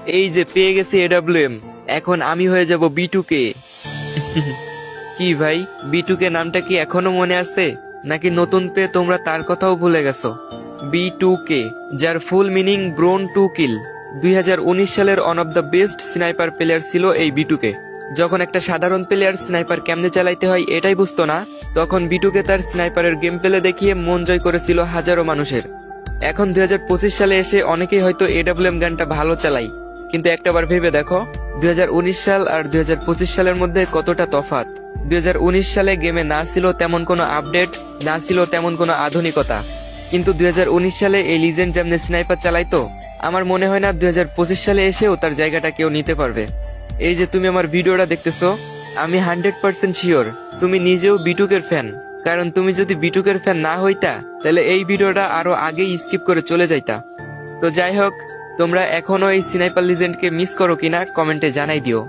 এই যে পেয়ে গেছি এডব্লিউএম, এখন আমি হয়ে যাব B2K। কি ভাই, B2K নামটা কি এখনো মনে আছে, নাকি নতুন পেয়ে তোমরা তার কথাও ভুলে গেছো? B2K, যার ফুল মিনিং ব্রোন টু কিল। 2019 সালের one of the best sniper player ছিল এই B2K। যখন একটা সাধারণ প্লেয়ার স্নাইপার কেমনে চালাইতে হয় এটাই বুঝতো না, তখন B2K তার স্নাইপারের গেম প্লে দেখিয়ে মন জয় করেছিল হাজারো মানুষের। এখন 2025 সালে এসে অনেকেই হয়তো এডব্লিউএম গানটা ভালো চালাই, কিন্তু একটাবার ভেবে দেখো 2019 সাল আর 2025 সালের মধ্যে কতটা তফাৎ। 2019 সালে গেমে না ছিল তেমন কোনো আপডেট, না ছিল তেমন কোনো আধুনিকতা, কিন্তু 2019 সালে এই লিজেন্ড যেমনি স্নাইপার চালাইতো, আমার মনে হয় না 2025 সালে এসেও তার জায়গাটা কেউ নিতে পারবে। এই যে তুমি আমার ভিডিওটা দেখতেছো, আমি 100% শিওর তুমি নিজেও B2K-র ফ্যান। কারণ তুমি যদি B2K-র ফ্যান না হইতা, তাহলে এই ভিডিওটা আরো আগেই স্কিপ করে চলে যাইতা। তো যাই হোক, তোমরা এখনো এই স্নাইপার লিজেন্ডকে মিস করো কিনা কমেন্টে জানাই দিও।